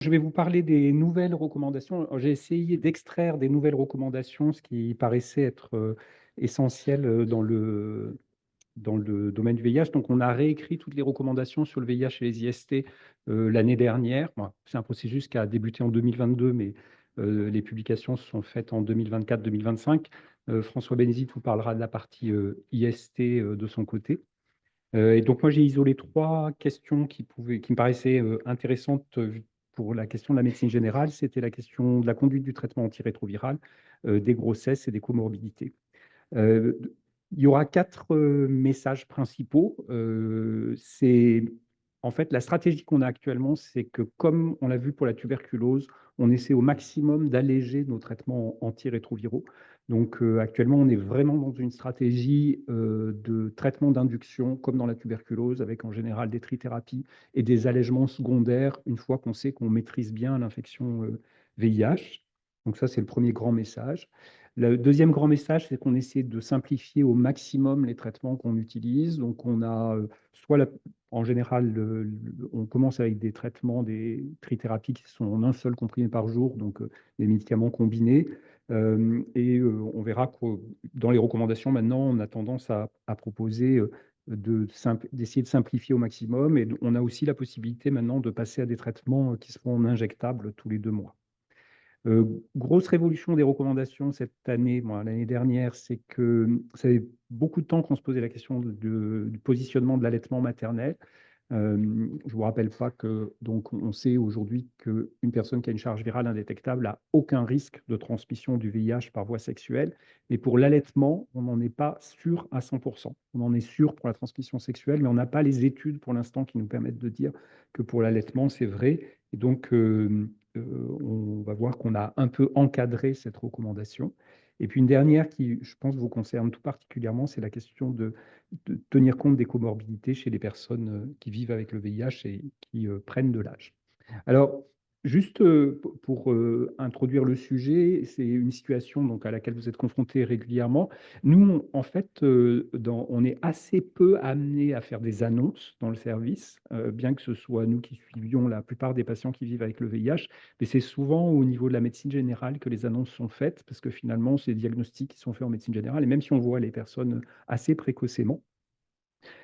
Je vais vous parler des nouvelles recommandations. Alors, j'ai essayé d'extraire des nouvelles recommandations, ce qui paraissait être essentiel dans le domaine du VIH. Donc, on a réécrit toutes les recommandations sur le VIH et les IST l'année dernière. Bon, c'est un processus qui a débuté en 2022, mais les publications se sont faites en 2024-2025. François Bénézit vous parlera de la partie IST de son côté. Et donc, moi, j'ai isolé trois questions qui me paraissaient intéressantes pour la question de la médecine générale. C'était la question de la conduite du traitement antirétroviral, des grossesses et des comorbidités. Euh, il y aura quatre messages principaux. C'est en fait la stratégie qu'on a actuellement, c'est que comme on l'a vu pour la tuberculose, on essaie au maximum d'alléger nos traitements antirétroviraux. Donc actuellement, on est vraiment dans une stratégie de traitement d'induction, comme dans la tuberculose, avec en général des trithérapies et des allègements secondaires une fois qu'on sait qu'on maîtrise bien l'infection VIH. Donc ça, c'est le premier grand message. Le deuxième grand message, c'est qu'on essaie de simplifier au maximum les traitements qu'on utilise. Donc, on a en général, on commence avec des traitements, des trithérapies qui sont en un seul comprimé par jour, donc des médicaments combinés. On verra que dans les recommandations, maintenant, on a tendance à proposer d'essayer de simplifier au maximum. Et on a aussi la possibilité maintenant de passer à des traitements qui seront injectables tous les 2 mois. Grosse révolution des recommandations cette année, bon, l'année dernière, c'est que ça fait beaucoup de temps qu'on se posait la question du positionnement de l'allaitement maternel. Je vous rappelle pas que donc on sait aujourd'hui qu'une personne qui a une charge virale indétectable n'a aucun risque de transmission du VIH par voie sexuelle. Mais pour l'allaitement, on n'en est pas sûr à 100%. On en est sûr pour la transmission sexuelle, mais on n'a pas les études pour l'instant qui nous permettent de dire que pour l'allaitement, c'est vrai. Et donc, on va voir qu'on a un peu encadré cette recommandation. Et puis une dernière qui, je pense, vous concerne tout particulièrement, c'est la question de tenir compte des comorbidités chez les personnes qui vivent avec le VIH et qui prennent de l'âge. Alors, juste pour introduire le sujet, c'est une situation donc, à laquelle vous êtes confrontés régulièrement. Nous, en fait, on est assez peu amenés à faire des annonces dans le service, bien que ce soit nous qui suivions la plupart des patients qui vivent avec le VIH, mais c'est souvent au niveau de la médecine générale que les annonces sont faites, parce que finalement, c'est des diagnostics qui sont faits en médecine générale, et même si on voit les personnes assez précocement,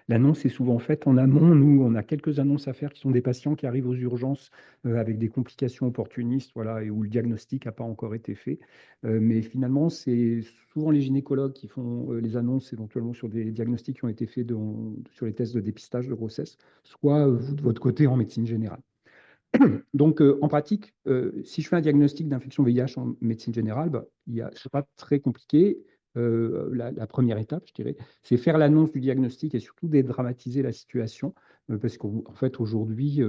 l'annonce est souvent faite en amont. Nous, on a quelques annonces à faire qui sont des patients qui arrivent aux urgences avec des complications opportunistes, voilà, et où le diagnostic n'a pas encore été fait. Mais finalement, c'est souvent les gynécologues qui font les annonces éventuellement sur des diagnostics qui ont été faits sur les tests de dépistage de grossesse, soit vous de votre côté en médecine générale. Donc, en pratique, si je fais un diagnostic d'infection VIH en médecine générale, bah, ce n'est pas très compliqué. La première étape, je dirais, c'est faire l'annonce du diagnostic et surtout dédramatiser la situation. Parce qu'en fait, aujourd'hui,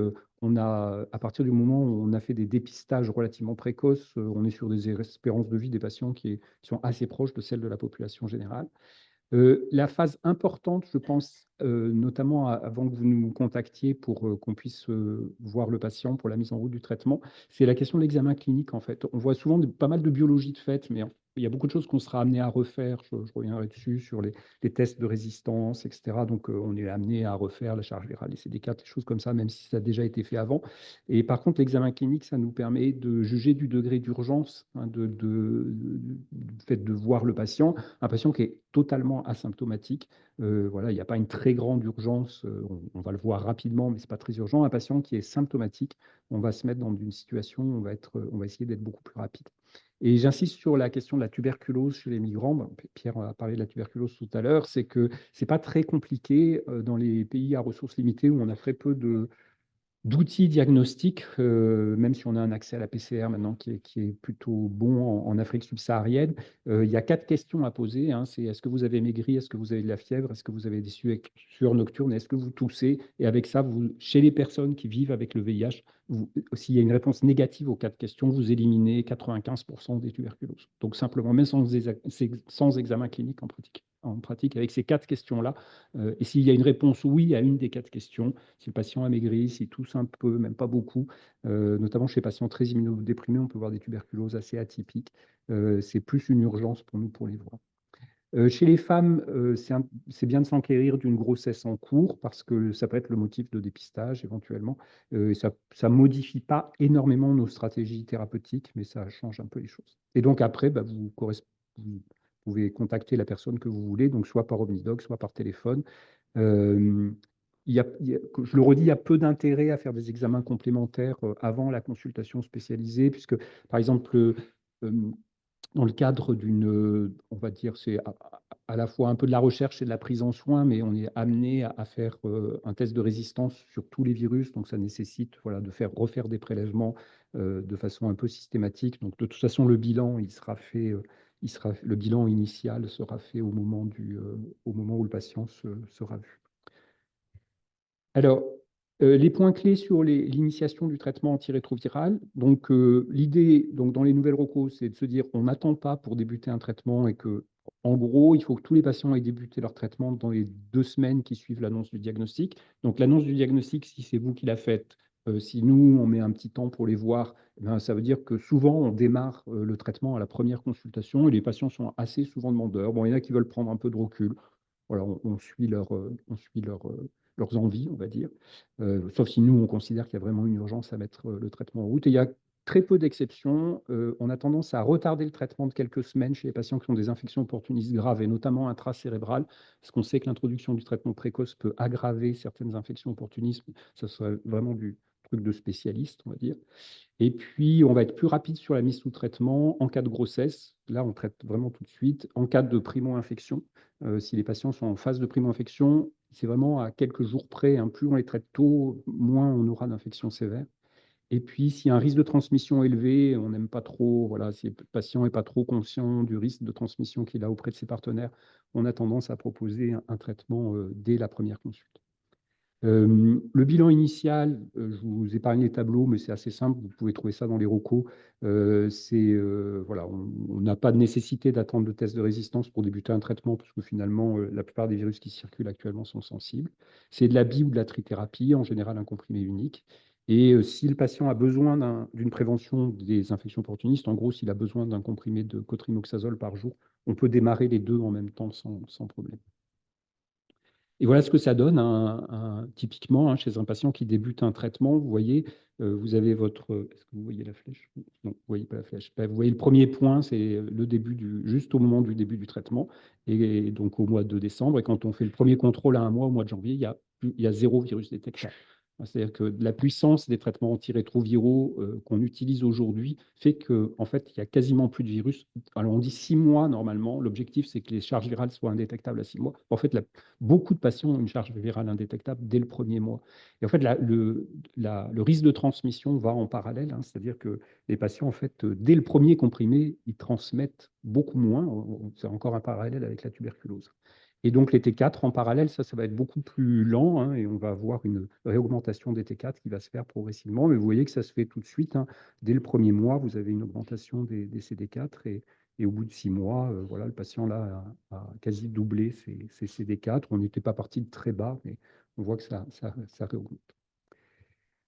à partir du moment où on a fait des dépistages relativement précoces, on est sur des espérances de vie des patients qui sont assez proches de celles de la population générale. La phase importante, je pense, notamment avant que vous nous contactiez pour qu'on puisse voir le patient pour la mise en route du traitement, c'est la question de l'examen clinique, en fait. On voit souvent pas mal de biologie de fait, mais il y a beaucoup de choses qu'on sera amené à refaire. Je reviendrai dessus sur les tests de résistance, etc. Donc, on est amené à refaire la charge virale, les CD4, les choses comme ça, même si ça a déjà été fait avant. Et par contre, l'examen clinique, ça nous permet de juger du degré d'urgence, hein, du fait de voir le patient. Un patient qui est totalement asymptomatique, voilà, il n'y a pas une très grande urgence, on va le voir rapidement, mais ce n'est pas très urgent. Un patient qui est symptomatique, on va se mettre dans une situation où on va essayer d'être beaucoup plus rapide. Et j'insiste sur la question de la tuberculose chez les migrants. Bon, Pierre a parlé de la tuberculose tout à l'heure. C'est que ce n'est pas très compliqué dans les pays à ressources limitées où on a très peu d'outils diagnostiques, même si on a un accès à la PCR maintenant qui est plutôt bon en Afrique subsaharienne. Il y a 4 questions à poser, hein. C'est est-ce que vous avez maigri? Est-ce que vous avez de la fièvre? Est-ce que vous avez des sueurs nocturnes? Est-ce que vous toussez? Et avec ça, chez les personnes qui vivent avec le VIH, s'il y a une réponse négative aux 4 questions, vous éliminez 95% des tuberculoses. Donc simplement, même sans examen clinique en pratique, avec ces 4 questions-là, et s'il y a une réponse oui à une des 4 questions, si le patient a maigri, s'il tousse un peu, même pas beaucoup, notamment chez les patients très immunodéprimés, on peut voir des tuberculoses assez atypiques. C'est plus une urgence pour nous pour les voir. Chez les femmes, c'est bien de s'enquérir d'une grossesse en cours parce que ça peut être le motif de dépistage éventuellement. Et ça ne modifie pas énormément nos stratégies thérapeutiques, mais ça change un peu les choses. Et donc après, bah, vous pouvez contacter la personne que vous voulez, donc soit par Omnidoc, soit par téléphone. Euh, je le redis, il y a peu d'intérêt à faire des examens complémentaires avant la consultation spécialisée, puisque par exemple, euh, dans le cadre on va dire, c'est à la fois un peu de la recherche et de la prise en soin, mais on est amené à faire un test de résistance sur tous les virus, donc ça nécessite voilà, de refaire des prélèvements de façon un peu systématique. Donc de toute façon, le bilan, le bilan initial sera fait au moment où le patient sera vu. Alors, les points clés sur l'initiation du traitement antirétroviral. Donc, l'idée donc, dans les nouvelles recos, c'est de se dire on n'attend pas pour débuter un traitement et que, en gros, il faut que tous les patients aient débuté leur traitement dans les 2 semaines qui suivent l'annonce du diagnostic. Donc, l'annonce du diagnostic, si c'est vous qui la faites, si nous, on met un petit temps pour les voir, eh bien, ça veut dire que souvent, on démarre le traitement à la première consultation et les patients sont assez souvent demandeurs. Bon, il y en a qui veulent prendre un peu de recul. Voilà, leurs envies, on va dire. Sauf si nous, on considère qu'il y a vraiment une urgence à mettre le traitement en route. Et il y a très peu d'exceptions. On a tendance à retarder le traitement de quelques semaines chez les patients qui ont des infections opportunistes graves et notamment intracérébrales, parce qu'on sait que l'introduction du traitement précoce peut aggraver certaines infections opportunistes. Ça serait vraiment du truc de spécialiste, on va dire. Et puis, on va être plus rapide sur la mise sous traitement en cas de grossesse. Là, on traite vraiment tout de suite. En cas de primo-infection, si les patients sont en phase de primo-infection, c'est vraiment à quelques jours près, hein. Plus on les traite tôt, moins on aura d'infections sévères. Et puis, s'il y a un risque de transmission élevé, on n'aime pas trop, voilà, si le patient n'est pas trop conscient du risque de transmission qu'il a auprès de ses partenaires, on a tendance à proposer un traitement dès la première consulte. Le bilan initial, je vous épargne les tableaux, mais c'est assez simple, vous pouvez trouver ça dans les recos. Voilà, on n'a pas de nécessité d'attendre le test de résistance pour débuter un traitement, parce que finalement, la plupart des virus qui circulent actuellement sont sensibles. C'est de la bi ou de la trithérapie, en général un comprimé unique. Et si le patient a besoin d'une prévention des infections opportunistes, en gros, s'il a besoin d'un comprimé de cotrimoxazole par jour, on peut démarrer les deux en même temps sans problème. Et voilà ce que ça donne typiquement, hein, chez un patient qui débute un traitement. Vous voyez, vous avez Est-ce que vous voyez la flèche? Non, vous ne voyez pas la flèche. Ben, vous voyez le premier point, c'est juste au moment du début du traitement, et donc au mois de décembre. Et quand on fait le premier contrôle à un mois, au mois de janvier, il y a 0 virus détectable. C'est-à-dire que la puissance des traitements antirétroviraux qu'on utilise aujourd'hui fait qu'en fait, il y a quasiment plus de virus. Alors, on dit 6 mois normalement. L'objectif, c'est que les charges virales soient indétectables à 6 mois. En fait, beaucoup de patients ont une charge virale indétectable dès le premier mois. Et en fait, le risque de transmission va en parallèle, hein, c'est-à-dire que les patients, en fait, dès le premier comprimé, ils transmettent beaucoup moins. C'est encore un parallèle avec la tuberculose. Et donc, les T4 en parallèle, ça va être beaucoup plus lent, hein, et on va avoir une réaugmentation des T4 qui va se faire progressivement. Mais vous voyez que ça se fait tout de suite, hein. Dès le premier mois, vous avez une augmentation des CD4 et au bout de 6 mois, voilà, le patient là a quasi doublé ses CD4. On n'était pas parti de très bas, mais on voit que ça réaugmente.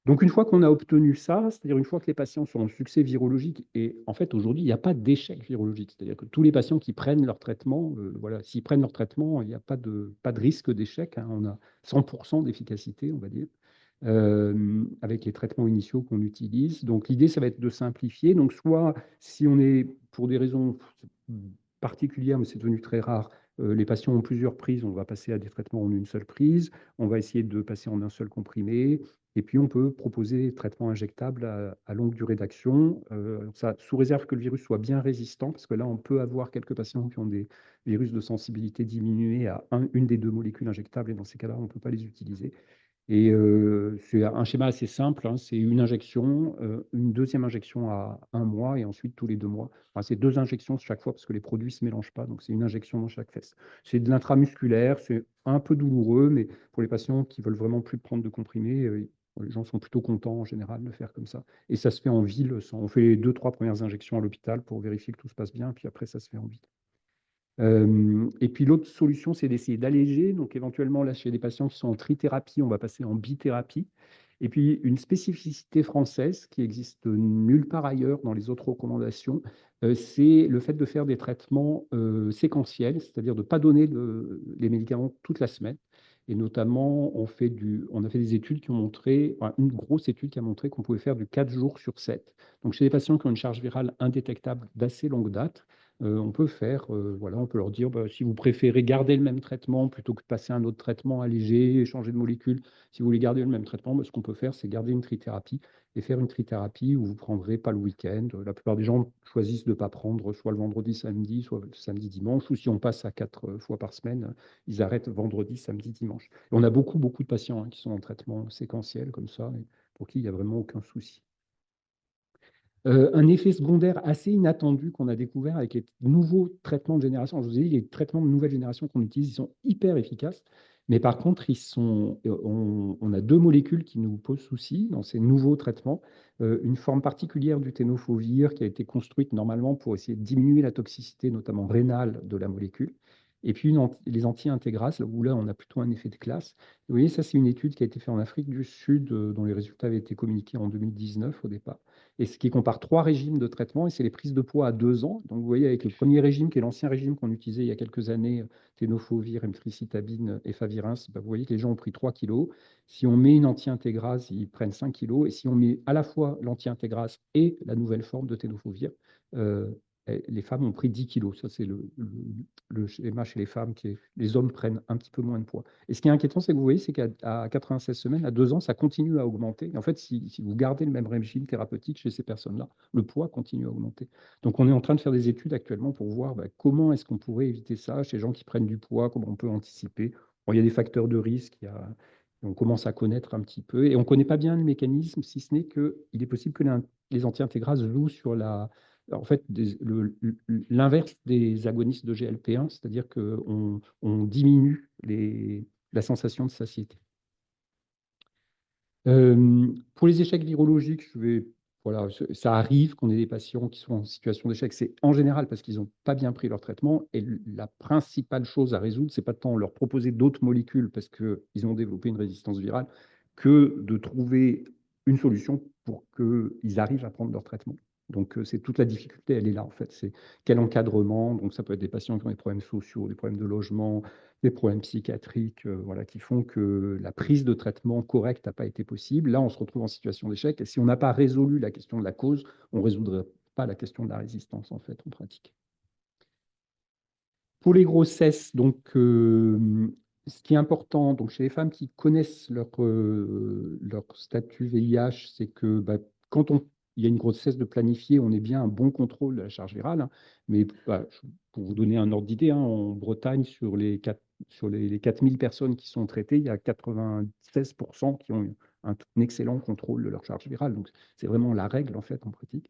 Donc, une fois qu'on a obtenu ça, c'est-à-dire une fois que les patients sont en succès virologique, et en fait, aujourd'hui, il n'y a pas d'échec virologique, c'est-à-dire que tous les patients qui prennent leur traitement, voilà, s'ils prennent leur traitement, il n'y a pas de risque d'échec, hein. On a 100% d'efficacité, on va dire, avec les traitements initiaux qu'on utilise. Donc, l'idée, ça va être de simplifier. Donc, soit si on est, pour des raisons particulières, mais c'est devenu très rare, les patients ont plusieurs prises, on va passer à des traitements en une seule prise, on va essayer de passer en un seul comprimé. Et puis, on peut proposer des traitements injectables à longue durée d'action, ça, sous réserve que le virus soit bien résistant, parce que là, on peut avoir quelques patients qui ont des virus de sensibilité diminués à une des deux molécules injectables, et dans ces cas-là, on ne peut pas les utiliser. Et c'est un schéma assez simple, hein, c'est une injection, une deuxième injection à un mois, et ensuite tous les 2 mois. Enfin, c'est 2 injections chaque fois, parce que les produits ne se mélangent pas, donc c'est une injection dans chaque fesse. C'est de l'intramusculaire, c'est un peu douloureux, mais pour les patients qui veulent vraiment plus prendre de comprimés, les gens sont plutôt contents en général de le faire comme ça. Et ça se fait en ville. On fait les 2, 3 premières injections à l'hôpital pour vérifier que tout se passe bien, puis après, ça se fait en ville. Et puis l'autre solution, c'est d'essayer d'alléger. Donc éventuellement, là, chez des patients qui sont en trithérapie, on va passer en bithérapie. Et puis, une spécificité française qui existe nulle part ailleurs dans les autres recommandations, c'est le fait de faire des traitements séquentiels, c'est-à-dire de ne pas donner les médicaments toute la semaine. Et notamment, on a fait des études qui ont montré, enfin, une grosse étude qui a montré qu'on pouvait faire du 4 jours sur 7. Donc, chez des patients qui ont une charge virale indétectable d'assez longue date, on peut faire, voilà, on peut leur dire, bah, si vous préférez garder le même traitement plutôt que de passer à un autre traitement allégé, changer de molécule, si vous voulez garder le même traitement, bah, ce qu'on peut faire, c'est garder une trithérapie et faire une trithérapie où vous ne prendrez pas le week-end. La plupart des gens choisissent de ne pas prendre soit le vendredi, samedi, soit le samedi, dimanche, ou si on passe à 4 fois par semaine, ils arrêtent vendredi, samedi, dimanche. Et on a beaucoup, beaucoup de patients qui sont en traitement séquentiel comme ça, et pour qui il n'y a vraiment aucun souci. Un effet secondaire assez inattendu qu'on a découvert avec les nouveaux traitements de génération. Je vous ai dit, les traitements de nouvelle génération qu'on utilise, ils sont hyper efficaces. Mais par contre, on a deux molécules qui nous posent souci dans ces nouveaux traitements. Une forme particulière du tenofovir qui a été construite normalement pour essayer de diminuer la toxicité, notamment rénale, de la molécule. Et puis les anti-intégrases, où là, on a plutôt un effet de classe. Vous voyez, ça, c'est une étude qui a été faite en Afrique du Sud, dont les résultats avaient été communiqués en 2019 au départ, et ce qui compare trois régimes de traitement, et c'est les prises de poids à 2 ans. Donc, vous voyez, avec le premier régime, qui est l'ancien régime qu'on utilisait il y a quelques années, tenofovir, emtricitabine et favirenz, bah, vous voyez que les gens ont pris 3 kilos. Si on met une anti-intégrase, ils prennent 5 kilos. Et si on met à la fois l'anti-intégrase et la nouvelle forme de tenofovir, euh, les femmes ont pris 10 kilos. Ça, c'est le schéma chez les femmes. Les hommes prennent un petit peu moins de poids. Et ce qui est inquiétant, c'est que vous voyez, c'est qu'à 96 semaines, à 2 ans, ça continue à augmenter. Et en fait, si vous gardez le même régime thérapeutique chez ces personnes-là, le poids continue à augmenter. Donc, on est en train de faire des études actuellement pour voir comment est-ce qu'on pourrait éviter ça chez les gens qui prennent du poids, comment on peut anticiper. Bon, il y a des facteurs de risque, on commence à connaître un petit peu, et on ne connaît pas bien le mécanisme, si ce n'est qu'il est possible que les anti-intégrases jouent sur en fait, l'inverse des agonistes de GLP-1, c'est-à-dire qu'on diminue la sensation de satiété. Pour les échecs virologiques, voilà, ça arrive qu'on ait des patients qui sont en situation d'échec. C'est en général parce qu'ils n'ont pas bien pris leur traitement. Et la principale chose à résoudre, c'est pas tant leur proposer d'autres molécules parce qu'ils ont développé une résistance virale, que de trouver une solution pour qu'ils arrivent à prendre leur traitement. Donc, c'est toute la difficulté, elle est là, en fait. C'est quel encadrement. Donc, ça peut être des patients qui ont des problèmes sociaux, des problèmes de logement, des problèmes psychiatriques, voilà, qui font que la prise de traitement correcte n'a pas été possible. Là, on se retrouve en situation d'échec. Et si on n'a pas résolu la question de la cause, on ne résoudrait pas la question de la résistance, en fait, en pratique. Pour les grossesses, donc, ce qui est important, donc, chez les femmes qui connaissent leur statut VIH, c'est que quand il y a une grossesse de planifier, on est bien un bon contrôle de la charge virale. Hein. Mais pour vous donner un ordre d'idée, en Bretagne, sur les 4000 personnes qui sont traitées, il y a 96% qui ont un excellent contrôle de leur charge virale. Donc, c'est vraiment la règle, en fait, en pratique.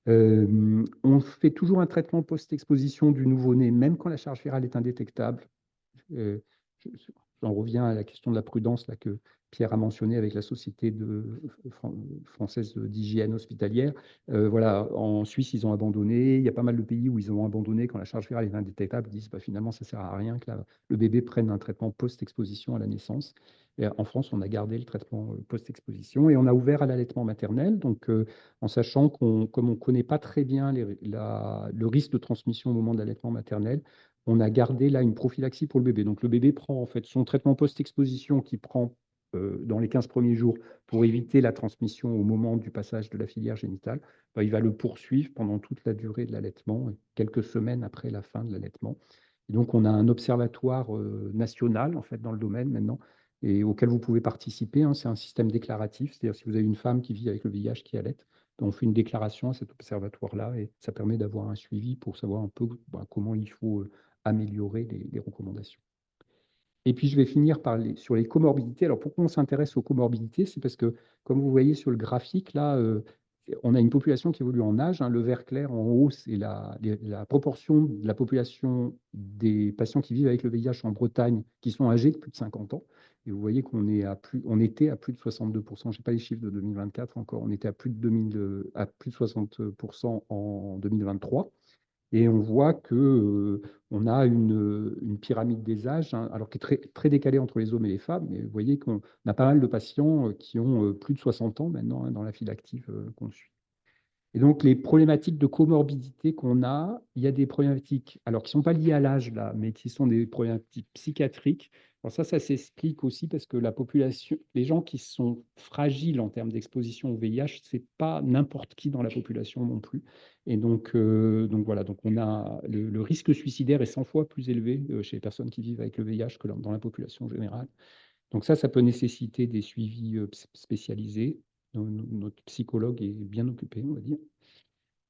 On fait toujours un traitement post-exposition du nouveau-né, même quand la charge virale est indétectable. Euh, je- J'en reviens à la question de la prudence là, que Pierre a mentionné avec la Société française d'hygiène hospitalière. Voilà, en Suisse, ils ont abandonné. Il y a pas mal de pays où ils ont abandonné quand la charge virale est indétectable. Ils disent finalement, ça ne sert à rien que le bébé prenne un traitement post-exposition à la naissance. Et en France, on a gardé le traitement post-exposition et on a ouvert à l'allaitement maternel. Donc, en sachant comme on ne connaît pas très bien le risque de transmission au moment de l'allaitement maternel, on a gardé là une prophylaxie pour le bébé. Donc le bébé prend en fait son traitement post-exposition qu'il prend dans les 15 premiers jours pour éviter la transmission au moment du passage de la filière génitale. Il va le poursuivre pendant toute la durée de l'allaitement, quelques semaines après la fin de l'allaitement. Et donc on a un observatoire national en fait dans le domaine maintenant et auquel vous pouvez participer. Hein. C'est un système déclaratif, c'est-à-dire si vous avez une femme qui vit avec le VIH qui allaite, on fait une déclaration à cet observatoire-là et ça permet d'avoir un suivi pour savoir un peu comment il faut améliorer les recommandations. Et puis, je vais finir sur les comorbidités. Alors, pourquoi on s'intéresse aux comorbidités? C'est parce que, comme vous voyez sur le graphique, là, on a une population qui évolue en âge. Hein. Le vert clair en haut, c'est la proportion de la population des patients qui vivent avec le VIH en Bretagne qui sont âgés de plus de 50 ans. Et vous voyez on était à plus de 62%. Je n'ai pas les chiffres de 2024 encore. On était à plus de 60% en 2023. Et on voit que on a une pyramide des âges, hein, alors qui est très, très décalée entre les hommes et les femmes. Mais vous voyez qu'on a pas mal de patients qui ont plus de 60 ans maintenant, hein, dans la file active qu'on suit. Et donc, les problématiques de comorbidité qu'on a, il y a des problématiques, alors qui ne sont pas liées à l'âge, là, mais qui sont des problématiques psychiatriques. Alors ça s'explique aussi parce que la population, les gens qui sont fragiles en termes d'exposition au VIH, ce n'est pas n'importe qui dans la population non plus. Et donc voilà, donc on a le risque suicidaire est 100 fois plus élevé chez les personnes qui vivent avec le VIH que dans la population générale. Donc ça peut nécessiter des suivis spécialisés. Notre psychologue est bien occupé, on va dire.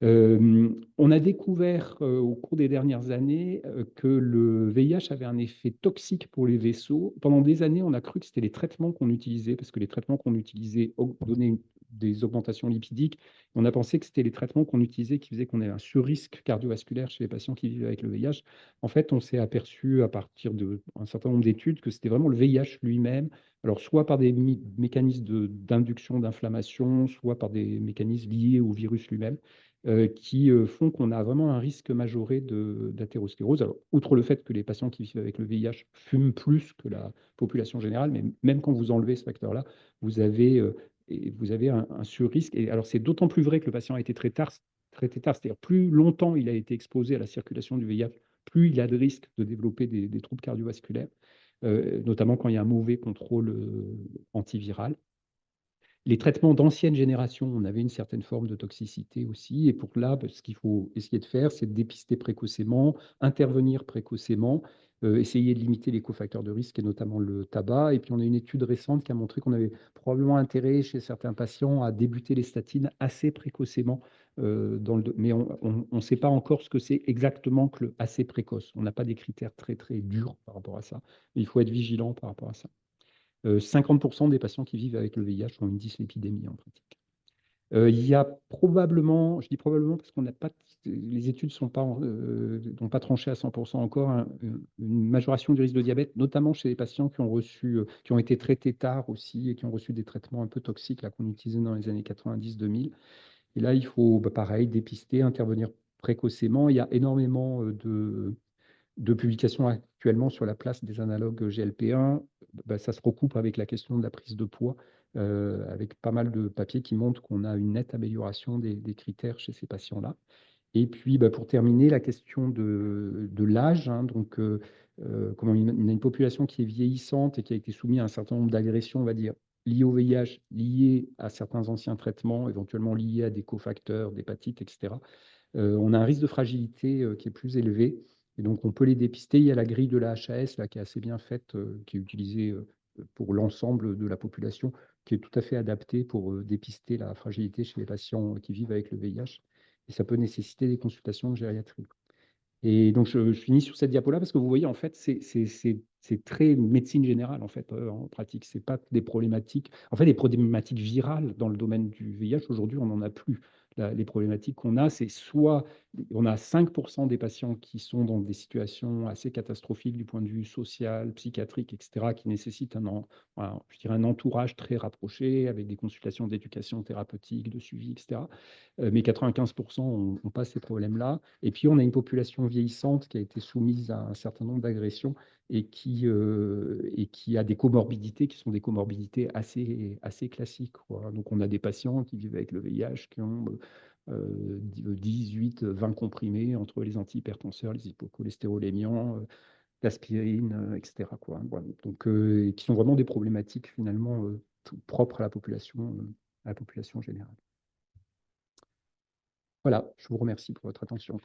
On a découvert au cours des dernières années que le VIH avait un effet toxique pour les vaisseaux. Pendant des années, on a cru que c'était les traitements qu'on utilisait, parce que les traitements qu'on utilisait donnaient des augmentations lipidiques. On a pensé que c'était les traitements qu'on utilisait qui faisaient qu'on avait un surrisque cardiovasculaire chez les patients qui vivent avec le VIH. En fait, on s'est aperçu à partir d'un certain nombre d'études que c'était vraiment le VIH lui-même, alors soit par des mécanismes d'induction d'inflammation, soit par des mécanismes liés au virus lui-même qui font qu'on a vraiment un risque majoré d'athérosclérose. Alors, outre le fait que les patients qui vivent avec le VIH fument plus que la population générale, mais même quand vous enlevez ce facteur-là, vous avez, vous avez un surrisque. Et alors, c'est d'autant plus vrai que le patient a été traité tard, c'est-à-dire plus longtemps il a été exposé à la circulation du VIH, plus il a de risque de développer des troubles cardiovasculaires, notamment quand il y a un mauvais contrôle antiviral. Les traitements d'ancienne génération, on avait une certaine forme de toxicité aussi. Et pour là, ce qu'il faut essayer de faire, c'est de dépister précocement, intervenir précocement, essayer de limiter les cofacteurs de risque, et notamment le tabac. Et puis, on a une étude récente qui a montré qu'on avait probablement intérêt chez certains patients à débuter les statines assez précocement. Mais on ne sait pas encore ce que c'est exactement que le assez précoce. On n'a pas des critères très, très durs par rapport à ça. Mais il faut être vigilant par rapport à ça. 50% des patients qui vivent avec le VIH ont une dyslipidémie en pratique. Il y a probablement, je dis probablement parce qu'on n'a pas, les études n'ont pas tranché à 100% encore, une majoration du risque de diabète, notamment chez les patients qui ont qui ont été traités tard aussi et qui ont reçu des traitements un peu toxiques là qu'on utilisait dans les années 90-2000. Et là, il faut, pareil, dépister, intervenir précocement. Il y a énormément de publications actuellement sur la place des analogues GLP-1. Ça se recoupe avec la question de la prise de poids, avec pas mal de papiers qui montrent qu'on a une nette amélioration des critères chez ces patients-là. Et puis, pour terminer, la question de l'âge. Hein, donc, comment on a une population qui est vieillissante et qui a été soumise à un certain nombre d'agressions, on va dire, liées au VIH, liées à certains anciens traitements, éventuellement liées à des cofacteurs, d'hépatite, etc. On a un risque de fragilité qui est plus élevé. Et donc, on peut les dépister. Il y a la grille de la HAS là, qui est assez bien faite, qui est utilisée pour l'ensemble de la population, qui est tout à fait adaptée pour dépister la fragilité chez les patients qui vivent avec le VIH. Et ça peut nécessiter des consultations de gériatrie. Et donc, je finis sur cette diapo-là parce que vous voyez, en fait, c'est très médecine générale, en fait, en pratique. Ce n'est pas des problématiques, en fait, des problématiques virales dans le domaine du VIH. Aujourd'hui, on n'en a plus. Les problématiques qu'on a, c'est soit on a 5% des patients qui sont dans des situations assez catastrophiques du point de vue social, psychiatrique, etc., qui nécessitent voilà, je dirais un entourage très rapproché avec des consultations d'éducation thérapeutique, de suivi, etc. Mais 95% ont pas ces problèmes-là. Et puis, on a une population vieillissante qui a été soumise à un certain nombre d'agressions et qui a des comorbidités qui sont des comorbidités assez classiques, quoi. Donc, on a des patients qui vivent avec le VIH qui ont 18, 20 comprimés entre les antihypertenseurs, les hypocholestérolémiants, l'aspirine, etc., quoi. Voilà. Donc, qui sont vraiment des problématiques finalement propres à la population générale. Voilà, je vous remercie pour votre attention.